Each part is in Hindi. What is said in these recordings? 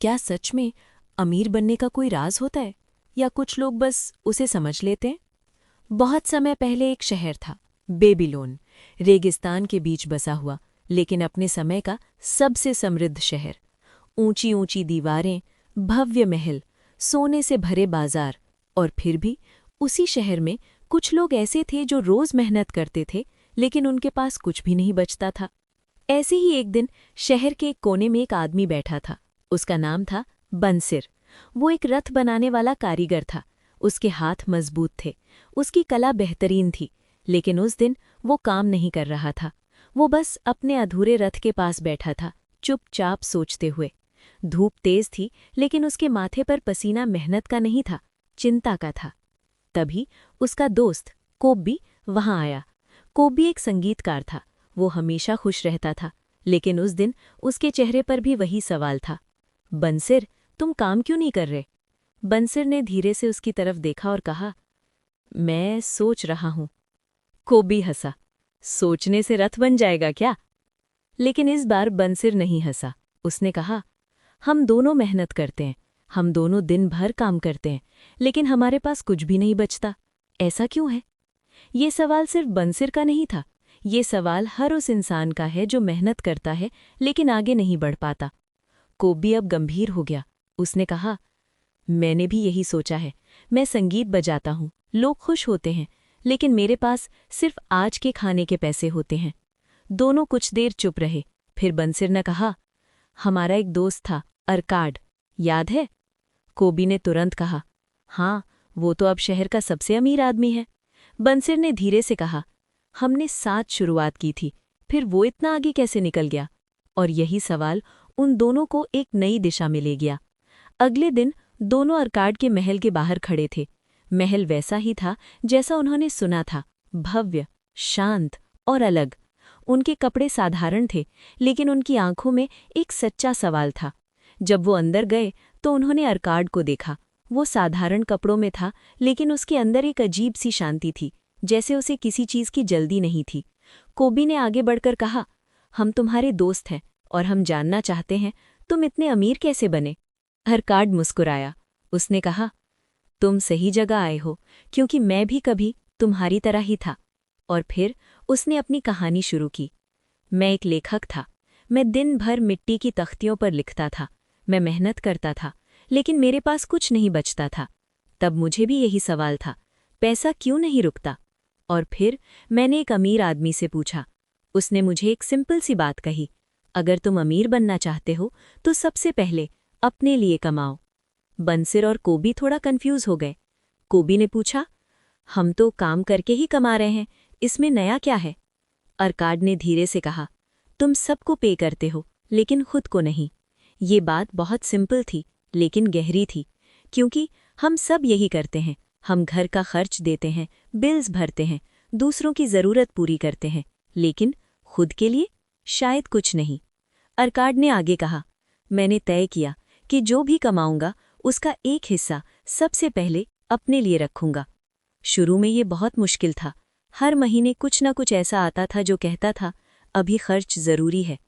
क्या सच में अमीर बनने का कोई राज होता है, या कुछ लोग बस उसे समझ लेते हैं? बहुत समय पहले एक शहर था, बेबीलोन, रेगिस्तान के बीच बसा हुआ, लेकिन अपने समय का सबसे समृद्ध शहर। ऊंची ऊंची दीवारें, भव्य महल, सोने से भरे बाजार, और फिर भी उसी शहर में कुछ लोग ऐसे थे जो रोज मेहनत करते थे, लेकिन उनके पास कुछ भी नहीं बचता था। ऐसे ही एक दिन शहर के एक कोने में एक आदमी बैठा था। उसका नाम था बंसिर। वो एक रथ बनाने वाला कारीगर था। उसके हाथ मजबूत थे, उसकी कला बेहतरीन थी, लेकिन उस दिन वो काम नहीं कर रहा था। वो बस अपने अधूरे रथ के पास बैठा था, चुपचाप सोचते हुए। धूप तेज थी, लेकिन उसके माथे पर पसीना मेहनत का नहीं था, चिंता का था। तभी उसका दोस्त कोब्बी वहां आया। कोब्बी एक संगीतकार था। वो हमेशा खुश रहता था, लेकिन उस दिन उसके चेहरे पर भी वही सवाल था। बंसिर, तुम काम क्यों नहीं कर रहे? बंसिर ने धीरे से उसकी तरफ देखा और कहा, मैं सोच रहा हूं। कोब्बी हंसा। सोचने से रथ बन जाएगा क्या? लेकिन इस बार बंसिर नहीं हंसा। उसने कहा, हम दोनों मेहनत करते हैं, हम दोनों दिन भर काम करते हैं, लेकिन हमारे पास कुछ भी नहीं बचता। ऐसा क्यों है? ये सवाल सिर्फ बंसिर का नहीं था। ये सवाल हर उस इंसान का है जो मेहनत करता है, लेकिन आगे नहीं बढ़ पाता। कोब्बी अब गंभीर हो गया। उसने कहा, मैंने भी यही सोचा है। मैं संगीत बजाता हूँ, लोग खुश होते हैं, लेकिन मेरे पास सिर्फ आज के खाने के पैसे होते हैं। दोनों कुछ देर चुप रहे। फिर बंसिर ने कहा, हमारा एक दोस्त था, अरकाड, याद है? कोब्बी ने तुरंत कहा, हाँ, वो तो अब शहर का सबसे अमीर आदमी है। बंसिर ने धीरे से कहा, हमने साथ शुरुआत की थी, फिर वो इतना आगे कैसे निकल गया? और यही सवाल उन दोनों को एक नई दिशा में ले गया। अगले दिन दोनों अरकाड के महल के बाहर खड़े थे। महल वैसा ही था जैसा उन्होंने सुना था, भव्य, शांत और अलग। उनके कपड़े साधारण थे, लेकिन उनकी आंखों में एक सच्चा सवाल था। जब वो अंदर गए तो उन्होंने अरकाड को देखा। वो साधारण कपड़ों में था, लेकिन उसके अंदर एक अजीब सी शांति थी, जैसे उसे किसी चीज की जल्दी नहीं थी। कोब्बी ने आगे बढ़कर कहा, हम तुम्हारे दोस्त हैं और हम जानना चाहते हैं तुम इतने अमीर कैसे बने? अरकाड मुस्कुराया। उसने कहा, तुम सही जगह आए हो, क्योंकि मैं भी कभी तुम्हारी तरह ही था। और फिर उसने अपनी कहानी शुरू की। मैं एक लेखक था। मैं दिन भर मिट्टी की तख्तियों पर लिखता था। मैं मेहनत करता था, लेकिन मेरे पास कुछ नहीं बचता था। तब मुझे भी यही सवाल था, पैसा क्यों नहीं रुकता? और फिर मैंने एक अमीर आदमी से पूछा। उसने मुझे एक सिंपल सी बात कही, अगर तुम अमीर बनना चाहते हो तो सबसे पहले अपने लिए कमाओ। बंसिर और कोब्बी थोड़ा कंफ्यूज हो गए। कोब्बी ने पूछा, हम तो काम करके ही कमा रहे हैं, इसमें नया क्या है? अरकाड ने धीरे से कहा, तुम सबको पे करते हो, लेकिन खुद को नहीं। ये बात बहुत सिंपल थी, लेकिन गहरी थी, क्योंकि हम सब यही करते हैं। हम घर का खर्च देते हैं, बिल्स भरते हैं, दूसरों की ज़रूरत पूरी करते हैं, लेकिन खुद के लिए शायद कुछ नहीं। अरकाड ने आगे कहा, मैंने तय किया कि जो भी कमाऊंगा उसका एक हिस्सा सबसे पहले अपने लिए रखूंगा। शुरू में ये बहुत मुश्किल था। हर महीने कुछ न कुछ ऐसा आता था जो कहता था, अभी खर्च ज़रूरी है।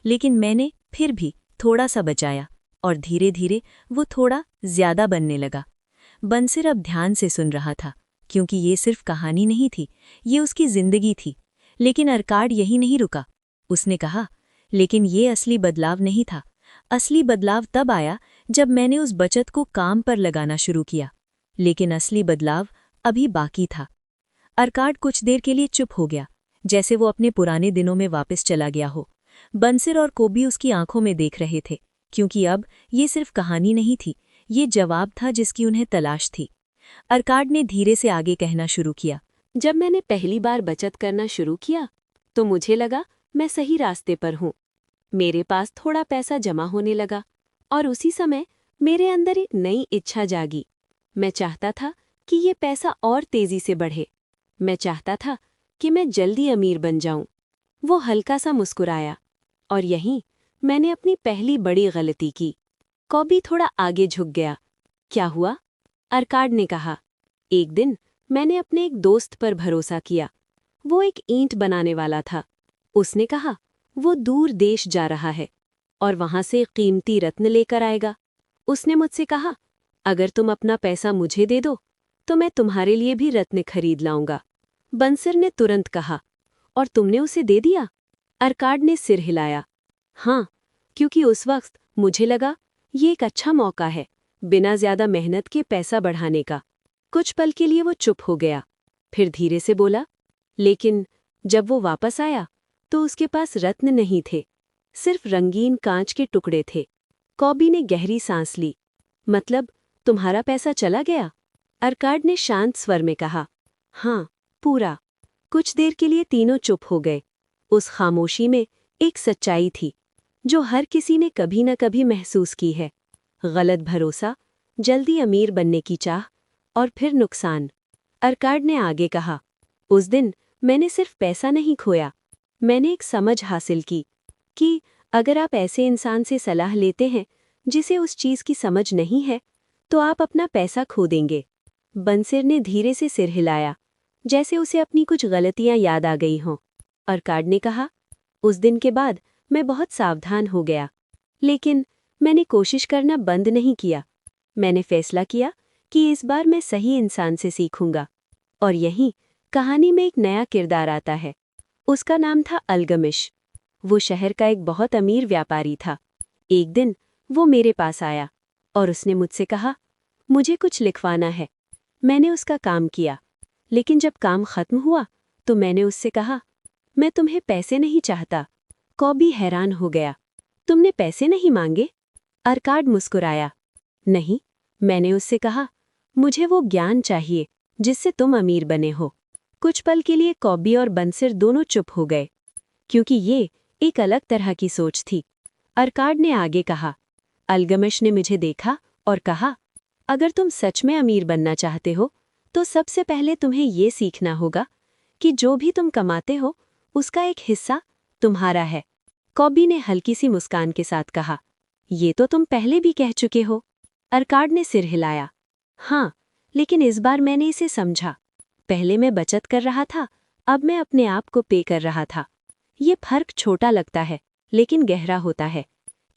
लेकिन मैंने फिर भी थोड़ा सा बचाया, और धीरे धीरे वो थोड़ा ज्यादा बनने लगा। बंसिर अब ध्यान से सुन रहा था, क्योंकि ये सिर्फ कहानी नहीं थी, ये उसकी जिंदगी थी। लेकिन अरकाड यही नहीं रुका। उसने कहा, लेकिन ये असली बदलाव नहीं था। असली बदलाव तब आया जब मैंने उस बचत को काम पर लगाना शुरू किया। लेकिन असली बदलाव अभी बाकी था। अरकाड कुछ देर के लिए चुप हो गया, जैसे वो अपने पुराने दिनों में वापस चला गया हो। बंसिर और कोब्बी उसकी आंखों में देख रहे थे, क्योंकि अब ये सिर्फ कहानी नहीं थी, ये जवाब था जिसकी उन्हें तलाश थी। अरकाड ने धीरे से आगे कहना शुरू किया, जब मैंने पहली बार बचत करना शुरू किया तो मुझे लगा मैं सही रास्ते पर हूँ। मेरे पास थोड़ा पैसा जमा होने लगा, और उसी समय मेरे अंदर एक नई इच्छा जागी। मैं चाहता था कि ये पैसा और तेजी से बढ़े। मैं चाहता था कि मैं जल्दी अमीर बन जाऊं। वो हल्का सा मुस्कुराया, और यहीं मैंने अपनी पहली बड़ी गलती की। कॉबी थोड़ा आगे झुक गया। क्या हुआ? अरकाड ने कहा, एक दिन मैंने अपने एक दोस्त पर भरोसा किया। वो एक ईंट बनाने वाला था। उसने कहा, वो दूर देश जा रहा है और वहां से कीमती रत्न लेकर आएगा। उसने मुझसे कहा, अगर तुम अपना पैसा मुझे दे दो तो मैं तुम्हारे लिए भी रत्न खरीद लाऊंगा। बंसर ने तुरंत कहा, और तुमने उसे दे दिया? अर्काड ने सिर हिलाया। हाँ, क्योंकि उस वक्त मुझे लगा ये एक अच्छा मौका है बिना ज्यादा मेहनत के पैसा बढ़ाने का। कुछ पल के लिए वो चुप हो गया, फिर धीरे से बोला, लेकिन जब वो वापस आया तो उसके पास रत्न नहीं थे, सिर्फ रंगीन कांच के टुकड़े थे। कॉबी ने गहरी सांस ली। मतलब तुम्हारा पैसा चला गया? अर्काड ने शांत स्वर में कहा। हाँ, पूरा। कुछ देर के लिए तीनों चुप हो गए। उस खामोशी में एक सच्चाई थी जो हर किसी ने कभी न कभी महसूस की है। गलत भरोसा, जल्दी अमीर बनने की चाह, और फिर नुकसान। अर्काड ने आगे कहा, उस दिन मैंने सिर्फ पैसा नहीं खोया, मैंने एक समझ हासिल की कि अगर आप ऐसे इंसान से सलाह लेते हैं जिसे उस चीज की समझ नहीं है, तो आप अपना पैसा खो देंगे। बंसर ने धीरे से सिर हिलाया, जैसे उसे अपनी कुछ गलतियां याद आ गई हों। अर्काड ने कहा, उस दिन के बाद मैं बहुत सावधान हो गया, लेकिन मैंने कोशिश करना बंद नहीं किया। मैंने फैसला किया कि इस बार मैं सही इंसान से सीखूंगा। और यहीं कहानी में एक नया किरदार आता है। उसका नाम था अल्गमिश। वो शहर का एक बहुत अमीर व्यापारी था। एक दिन वो मेरे पास आया और उसने मुझसे कहा, मुझे कुछ लिखवाना है। मैंने उसका काम किया, लेकिन जब काम खत्म हुआ तो मैंने उससे कहा, मैं तुम्हें पैसे नहीं चाहता। कॉबी हैरान हो गया, तुमने पैसे नहीं मांगे? अर्काड मुस्कुराया, नहीं, मैंने उससे कहा, मुझे वो ज्ञान चाहिए जिससे तुम अमीर बने हो। कुछ पल के लिए कॉबी और बंसर दोनों चुप हो गए, क्योंकि ये एक अलग तरह की सोच थी। अर्काड ने आगे कहा, अल्गमिश ने मुझे देखा और कहा, अगर तुम सच में अमीर बनना चाहते हो तो सबसे पहले तुम्हें ये सीखना होगा कि जो भी तुम कमाते हो उसका एक हिस्सा तुम्हारा है। कॉबी ने हल्की सी मुस्कान के साथ कहा, ये तो तुम पहले भी कह चुके हो। अर्काड ने सिर हिलाया, हाँ, लेकिन इस बार मैंने इसे समझा। पहले मैं बचत कर रहा था, अब मैं अपने आप को पे कर रहा था। ये फर्क छोटा लगता है, लेकिन गहरा होता है,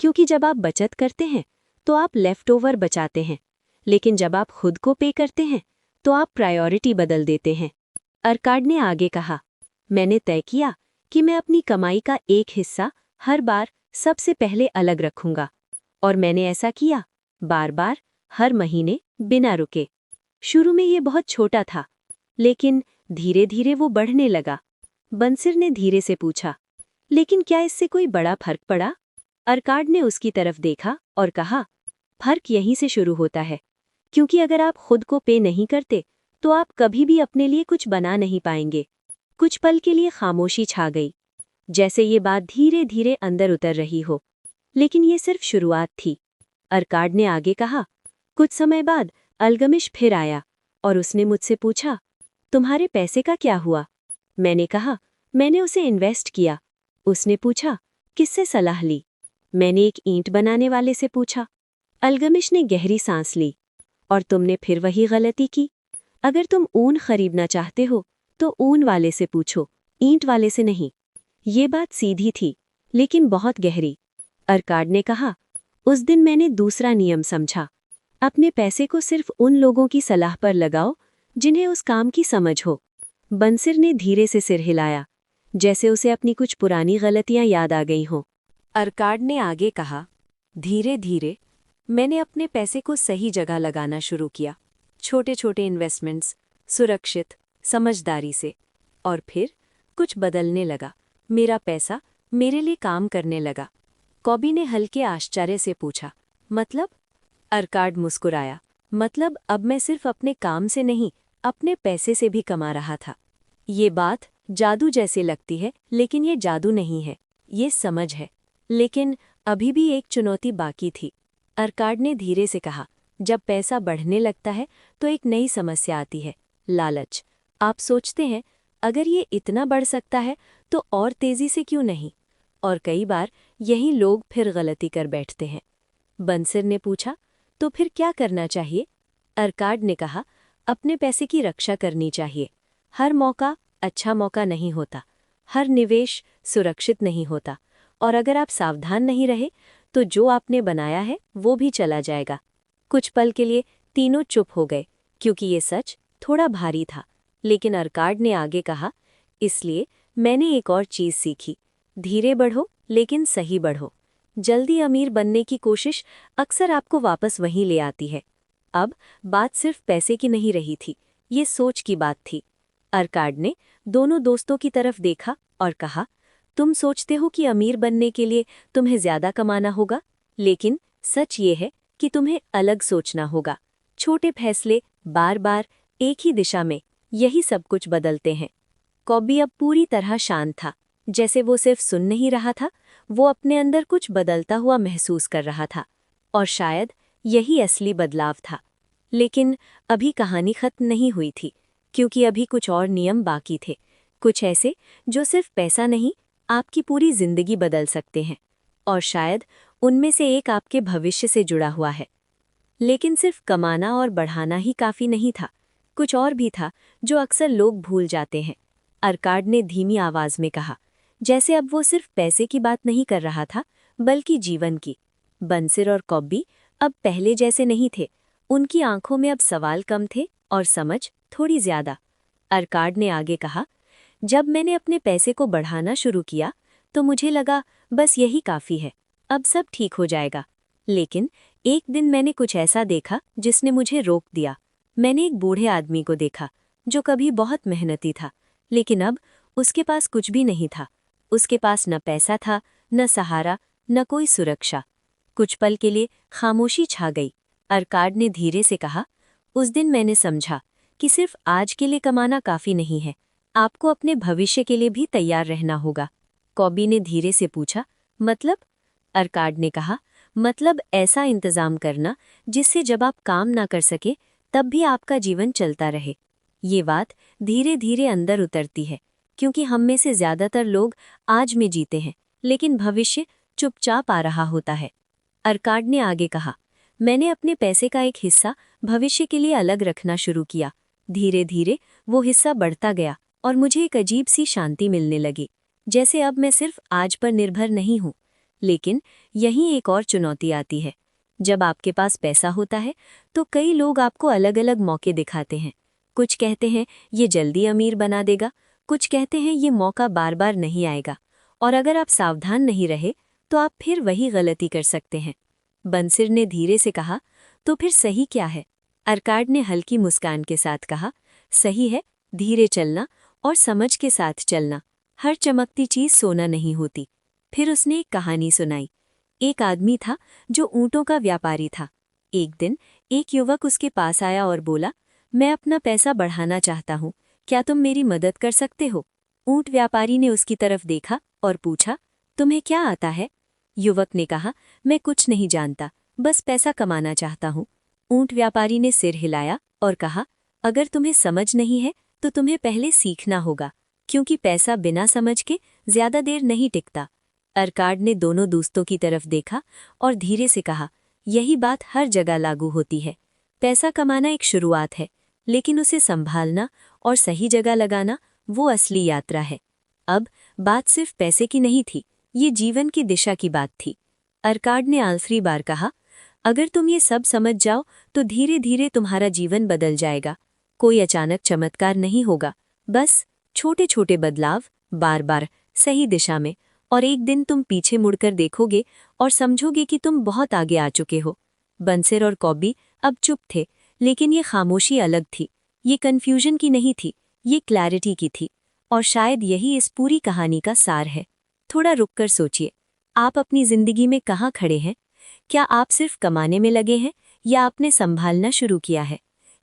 क्योंकि जब आप बचत करते हैं तो आप लेफ्ट ओवर बचाते हैं, लेकिन जब आप खुद को पे करते हैं तो आप प्रायोरिटी बदल देते हैं। अर्काड ने आगे कहा, मैंने तय किया कि मैं अपनी कमाई का एक हिस्सा हर बार सबसे पहले अलग रखूंगा, और मैंने ऐसा किया, बार बार, हर महीने, बिना रुके। शुरू में ये बहुत छोटा था, लेकिन धीरे धीरे वो बढ़ने लगा। बंसर ने धीरे से पूछा, लेकिन क्या इससे कोई बड़ा फर्क पड़ा? अर्काड ने उसकी तरफ देखा और कहा, फर्क यहीं से शुरू होता है, क्योंकि अगर आप खुद को पे नहीं करते तो आप कभी भी अपने लिए कुछ बना नहीं पाएंगे। कुछ पल के लिए खामोशी छा गई, जैसे ये बात धीरे धीरे अंदर उतर रही हो, लेकिन ये सिर्फ शुरुआत थी। अर्काड ने आगे कहा, कुछ समय बाद अल्गमिश फिर आया और उसने मुझसे पूछा, तुम्हारे पैसे का क्या हुआ? मैंने कहा, मैंने उसे इन्वेस्ट किया। उसने पूछा, किससे सलाह ली? मैंने एक ईंट बनाने वाले से पूछा। अल्गमिश ने गहरी सांस ली, और तुमने फिर वही गलती की। अगर तुम ऊन खरीदना चाहते हो तो ऊन वाले से पूछो, ईंट वाले से नहीं। ये बात सीधी थी, लेकिन बहुत गहरी। अर्काड ने कहा, उस दिन मैंने दूसरा नियम समझा, अपने पैसे को सिर्फ उन लोगों की सलाह पर लगाओ जिन्हें उस काम की समझ हो। बंसर ने धीरे से सिर हिलाया, जैसे उसे अपनी कुछ पुरानी गलतियां याद आ गई हों। अर्काड ने आगे कहा, धीरे धीरे मैंने अपने पैसे को सही जगह लगाना शुरू किया, छोटे छोटे इन्वेस्टमेंट्स, सुरक्षित, समझदारी से। और फिर कुछ बदलने लगा, मेरा पैसा मेरे लिए काम करने लगा। कॉबी ने हल्के आश्चर्य से पूछा, मतलब? अर्काड मुस्कुराया, मतलब अब मैं सिर्फ अपने काम से नहीं, अपने पैसे से भी कमा रहा था। ये बात जादू जैसे लगती है, लेकिन ये जादू नहीं है, ये समझ है। लेकिन अभी भी एक चुनौती बाकी थी। अर्काड ने धीरे से कहा, जब पैसा बढ़ने लगता है तो एक नई समस्या आती है, लालच। आप सोचते हैं, अगर ये इतना बढ़ सकता है तो और तेजी से क्यों नहीं? और कई बार यही लोग फिर गलती कर बैठते हैं। बंसर ने पूछा, तो फिर क्या करना चाहिए? अर्काड ने कहा, अपने पैसे की रक्षा करनी चाहिए। हर मौका अच्छा मौका नहीं होता, हर निवेश सुरक्षित नहीं होता, और अगर आप सावधान नहीं रहे तो जो आपने बनाया है वो भी चला जाएगा। कुछ पल के लिए तीनों चुप हो गए, क्योंकि ये सच थोड़ा भारी था। लेकिन अर्काड ने आगे कहा, इसलिए मैंने एक और चीज़ सीखी, धीरे बढ़ो लेकिन सही बढ़ो। जल्दी अमीर बनने की कोशिश अक्सर आपको वापस वहीं ले आती है। अब बात सिर्फ पैसे की नहीं रही थी, ये सोच की बात थी। अर्काड ने दोनों दोस्तों की तरफ देखा और कहा, तुम सोचते हो कि अमीर बनने के लिए तुम्हें ज्यादा कमाना होगा, लेकिन सच ये है कि तुम्हें अलग सोचना होगा। छोटे फैसले बार बार एक ही दिशा में, यही सब कुछ बदलते हैं। कॉबी अब पूरी तरह शांत था, जैसे वो सिर्फ सुन नहीं रहा था, वो अपने अंदर कुछ बदलता हुआ महसूस कर रहा था। और शायद यही असली बदलाव था। लेकिन अभी कहानी खत्म नहीं हुई थी, क्योंकि अभी कुछ और नियम बाकी थे, कुछ ऐसे जो सिर्फ पैसा नहीं, आपकी पूरी जिंदगी बदल सकते हैं। और शायद उनमें से एक आपके भविष्य से जुड़ा हुआ है। लेकिन सिर्फ कमाना और बढ़ाना ही काफी नहीं था, कुछ और भी था जो अक्सर लोग भूल जाते हैं। अर्काड ने धीमी आवाज में कहा, जैसे अब वो सिर्फ पैसे की बात नहीं कर रहा था, बल्कि जीवन की। बंसिर और कॉब्बी अब पहले जैसे नहीं थे, उनकी आंखों में अब सवाल कम थे और समझ थोड़ी ज्यादा। अर्काड ने आगे कहा, जब मैंने अपने पैसे को बढ़ाना शुरू किया तो मुझे लगा बस यही काफी है, अब सब ठीक हो जाएगा। लेकिन एक दिन मैंने कुछ ऐसा देखा जिसने मुझे रोक दिया। मैंने एक बूढ़े आदमी को देखा जो कभी बहुत मेहनती था, लेकिन अब उसके पास कुछ भी नहीं था। उसके पास न पैसा था, न सहारा, न कोई सुरक्षा। कुछ पल के लिए खामोशी छा गई। अर्काड ने धीरे से कहा, उस दिन मैंने समझा कि सिर्फ आज के लिए कमाना काफी नहीं है, आपको अपने भविष्य के लिए भी तैयार रहना होगा। कॉबी ने धीरे से पूछा, मतलब? अर्काड ने कहा, मतलब ऐसा इंतजाम करना जिससे जब आप काम ना कर सके तब भी आपका जीवन चलता रहे। ये बात धीरे धीरे अंदर उतरती है, क्योंकि हम में से ज्यादातर लोग आज में जीते हैं, लेकिन भविष्य चुपचाप आ रहा होता है। अर्काड ने आगे कहा, मैंने अपने पैसे का एक हिस्सा भविष्य के लिए अलग रखना शुरू किया। धीरे धीरे वो हिस्सा बढ़ता गया और मुझे एक अजीब सी शांति मिलने लगी, जैसे अब मैं सिर्फ आज पर निर्भर नहीं हूँ। लेकिन यहीं एक और चुनौती आती है। जब आपके पास पैसा होता है तो कई लोग आपको अलग अलग मौके दिखाते हैं। कुछ कहते हैं ये जल्दी अमीर बना देगा, कुछ कहते हैं ये मौका बार बार नहीं आएगा, और अगर आप सावधान नहीं रहे तो आप फिर वही गलती कर सकते हैं। बंसिर ने धीरे से कहा, तो फिर सही क्या है? अर्काड ने हल्की मुस्कान के साथ कहा, सही है धीरे चलना और समझ के साथ चलना। हर चमकती चीज सोना नहीं होती। फिर उसने एक कहानी सुनाई। एक आदमी था जो ऊँटों का व्यापारी था। एक दिन एक युवक उसके पास आया और बोला, मैं अपना पैसा बढ़ाना चाहता हूँ, क्या तुम मेरी मदद कर सकते हो? ऊँट व्यापारी ने उसकी तरफ देखा और पूछा, तुम्हें क्या आता है? युवक ने कहा, मैं कुछ नहीं जानता, बस पैसा कमाना चाहता हूँ। ऊँट व्यापारी ने सिर हिलाया और कहा, अगर तुम्हें समझ नहीं है तो तुम्हें पहले सीखना होगा, क्योंकि पैसा बिना समझ के ज्यादा देर नहीं टिकता। अर्काड ने दोनों दोस्तों की तरफ देखा और धीरे से कहा, यही बात हर जगह लागू होती है। पैसा कमाना एक शुरुआत है, लेकिन उसे संभालना और सही जगह लगाना वो असली यात्रा है। अब बात सिर्फ पैसे की नहीं थी, ये जीवन की दिशा की बात थी। अर्काड ने आखिरी बार कहा, अगर तुम ये सब समझ जाओ तो धीरे धीरे तुम्हारा जीवन बदल जाएगा। कोई अचानक चमत्कार नहीं होगा, बस छोटे छोटे बदलाव, बार बार सही दिशा में, और एक दिन तुम पीछे मुड़कर देखोगे और समझोगे कि तुम बहुत आगे आ चुके हो। बंसिर और कॉबी अब चुप थे, लेकिन ये खामोशी अलग थी। ये कन्फ्यूजन की नहीं थी, ये क्लैरिटी की थी। और शायद यही इस पूरी कहानी का सार है। थोड़ा रुककर सोचिए, आप अपनी जिंदगी में कहाँ खड़े हैं? क्या आप सिर्फ कमाने में लगे हैं, या आपने संभालना शुरू किया है?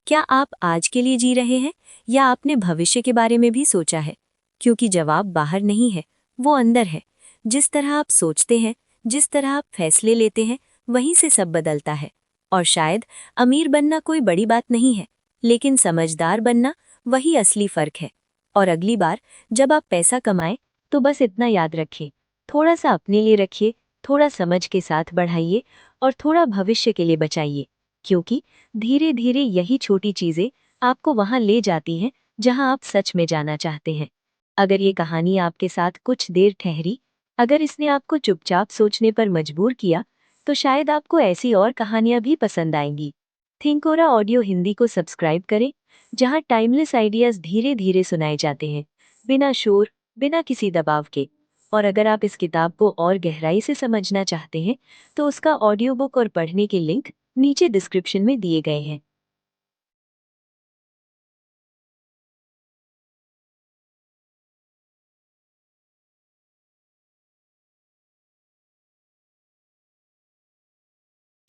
क्या आप आज के लिए जी रहे हैं, या आपने भविष्य के बारे में भी सोचा है? क्योंकि जवाब बाहर नहीं है, वो अंदर है। जिस तरह आप सोचते हैं, जिस तरह आप फैसले लेते हैं, वहीं से सब बदलता है। और शायद अमीर बनना कोई बड़ी बात नहीं है, लेकिन समझदार बनना वही असली फर्क है। और अगली बार जब आप पैसा कमाएं तो बस इतना याद रखिए, थोड़ा सा अपने लिए रखिए, थोड़ा समझ के साथ बढ़ाइए, और थोड़ा भविष्य के लिए बचाइए। क्योंकि धीरे धीरे यही छोटी चीजें आपको वहां ले जाती हैं जहां आप सच में जाना चाहते हैं। अगर ये कहानी आपके साथ कुछ देर ठहरी, अगर इसने आपको चुपचाप सोचने पर मजबूर किया, तो शायद आपको ऐसी और कहानियां भी पसंद आएंगी। थिंकोरा ऑडियो हिंदी को सब्सक्राइब करें, जहां टाइमलेस आइडियाज धीरे धीरे सुनाए जाते हैं, बिना शोर, बिना किसी दबाव के। और अगर आप इस किताब को और गहराई से समझना चाहते हैं, तो उसका ऑडियो बुक और पढ़ने के लिंक नीचे डिस्क्रिप्शन में दिए गए हैं।